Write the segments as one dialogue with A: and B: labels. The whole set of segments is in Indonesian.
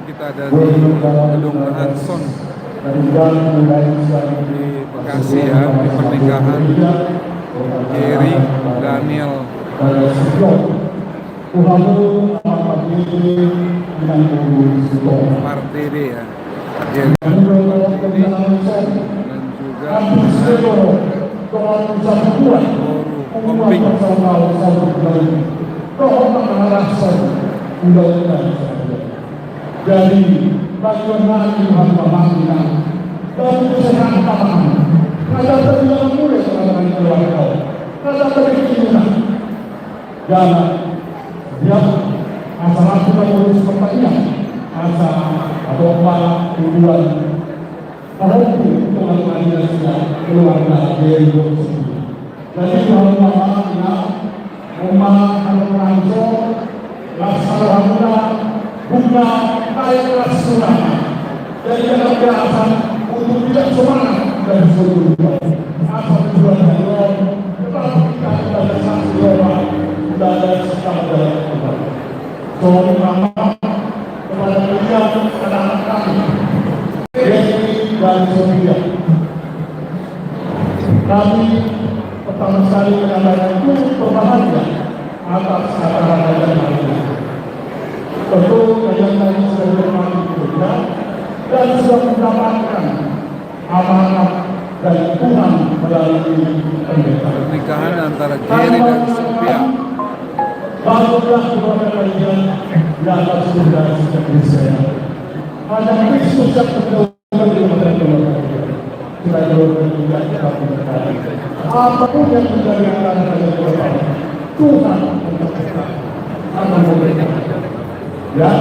A: Kita ada di Gedung Hanson di Bekasi ya, di pernikahan Jerry Daniel Martiri ya, Jerry Martiri, dan juga Komping.
B: Jadi bagaimana Tuhan memanggil dan kesehatan ada terbilang mulai dengan keluarga ada terbilang jangan diam asal kita urus pertanyaan asal atau apa tujuan terhenti untuk mengajarkan keluarga dari Yesus. Jadi Tuhan memanggil umat langsung Alhamdulillah bunga naik kelas sungai. Jadi dalam biasa untuk tidak semangat dan seluruh asal tujuan Allah tetapi kita ada saksi doa dan ada sekali dalam Tuhan. Soal kepada beliau anak-anak kami Yesi dan Sofia. Kami pertama sekali menyampaikan turut berbahagia atas acara dan hari ini. Tentu kajian tadi sudah berkali bekerja dan sudah mendapatkan amanat dari Tuhan melalui pendeta.
A: Pernikahan antara Jerry dan Sophia.
B: Barulah kepada kalian di atas surga sejak Israel. Hanya Kristus yang terdahulu di antara keluarga. Kita doakan juga kita berkata. Apapun yang terjadi antara keluarga, Tuhan akan memberikan. Ya,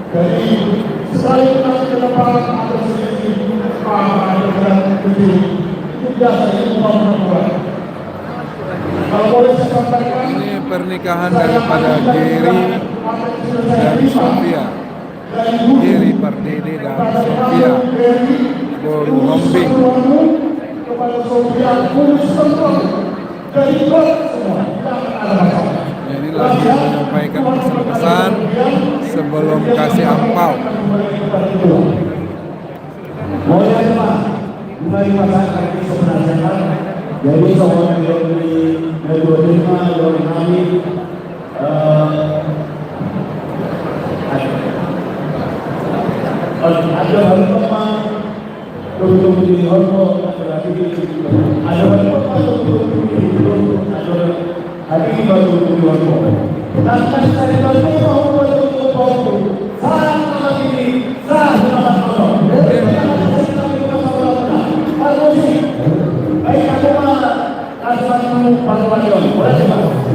B: jadi sekali kita ke depan atau sedikit ada berat kecil itu biasa itu membuat. Kalau boleh saya sampaikan,
A: Ini pernikahan daripada Jerry dan Sophia. Jerry Pardede dan Sophia Boru Hombing.
B: kepada Sofia khusus tempat dari God semua tidak ada masalah.
A: Ini lagi menyampaikan pesan-pesan sebelum kasih ampau.
B: Boleh Pak, mulai masakan ini sebenarnya. Jadi soal dari 25 dari kami ada teman untuk di Hongkong lagi ada teman untuk hari ini baru di Hongkong dan saya baru mau untuk Hongkong saat sama ini saat sama baik aku mah asal panuan boleh Pak.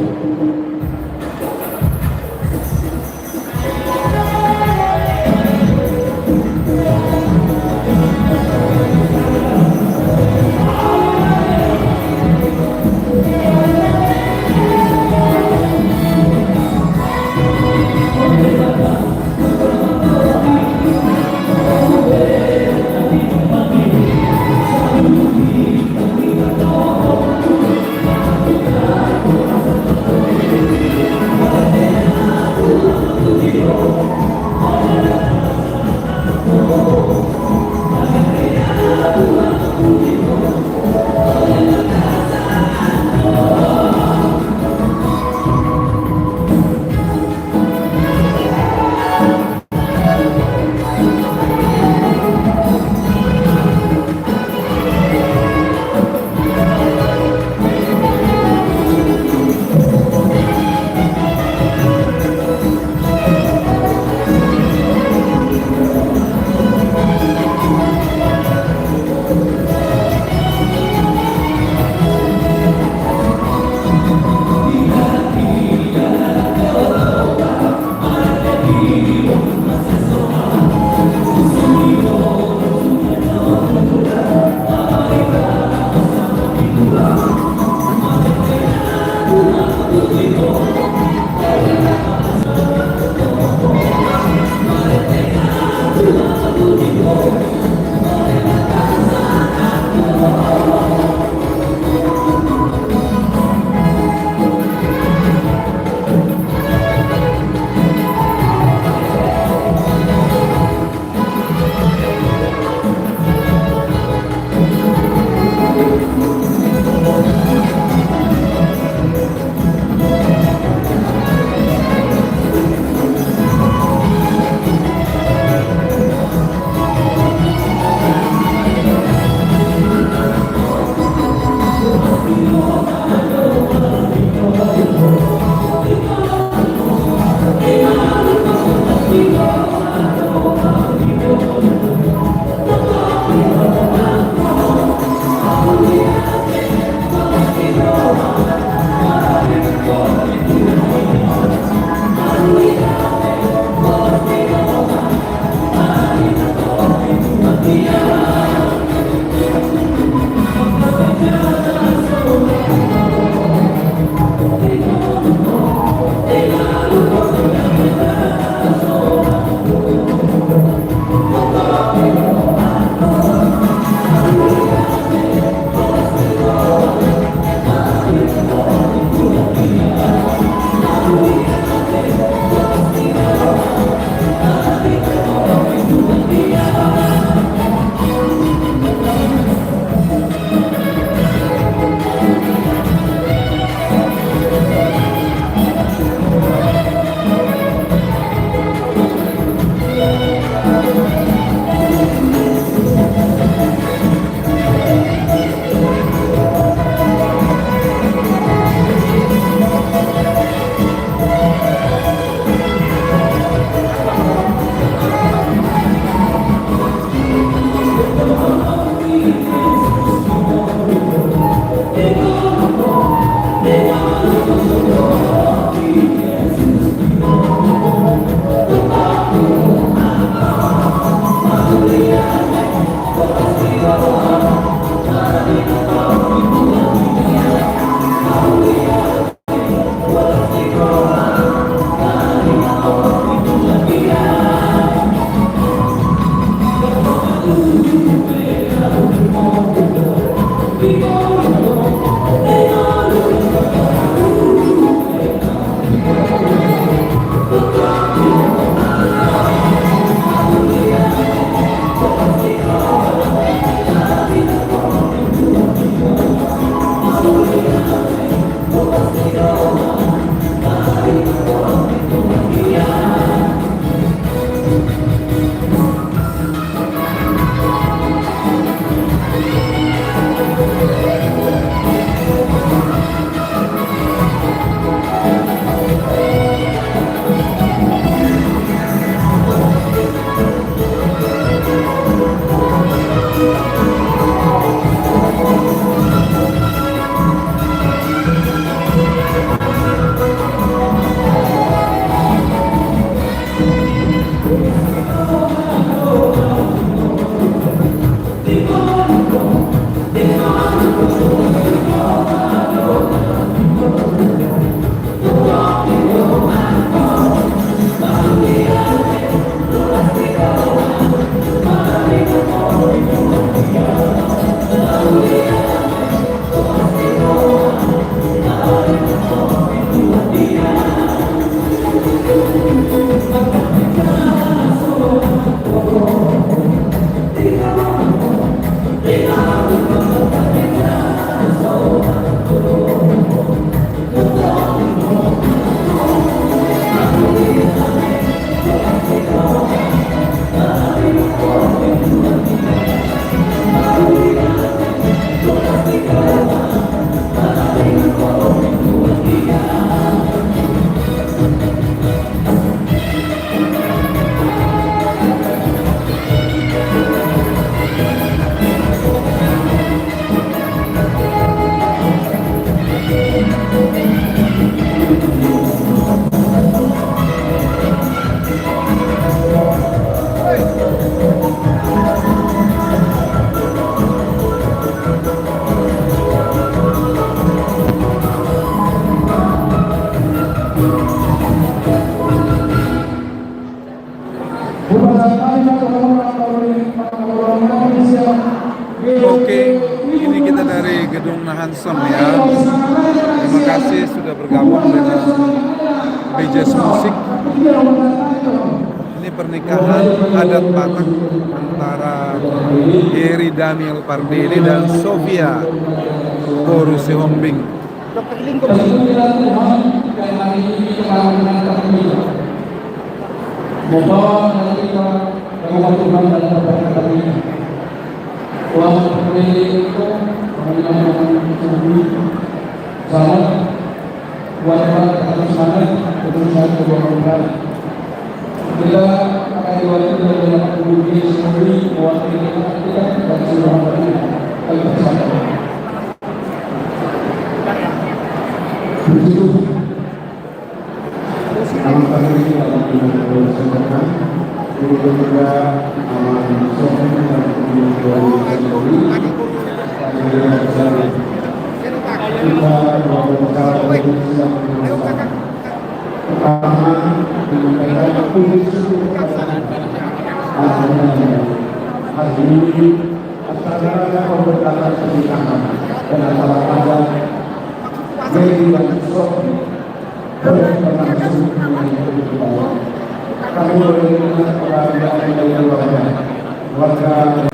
A: Oke, ini kita dari Gedung Nahanson ya. Terima kasih sudah bergabung dengan BJS Musik. Ini pernikahan adat Batak antara Gary Daniel Pardede dan Sofia Hombing.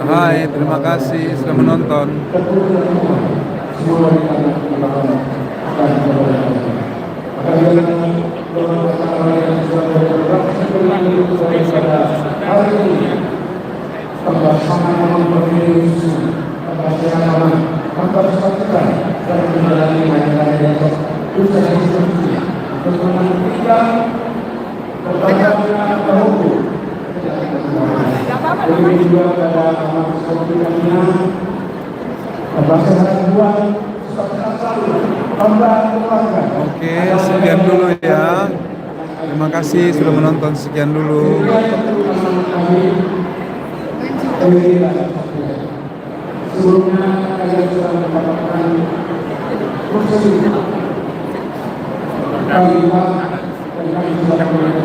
A: Hai, terima kasih sudah menonton. Oke, sekian dulu ya. Terima kasih sudah menonton, sekian dulu. Sebelumnya kalian sudah mendapatkan proses kalimat dan kami sudah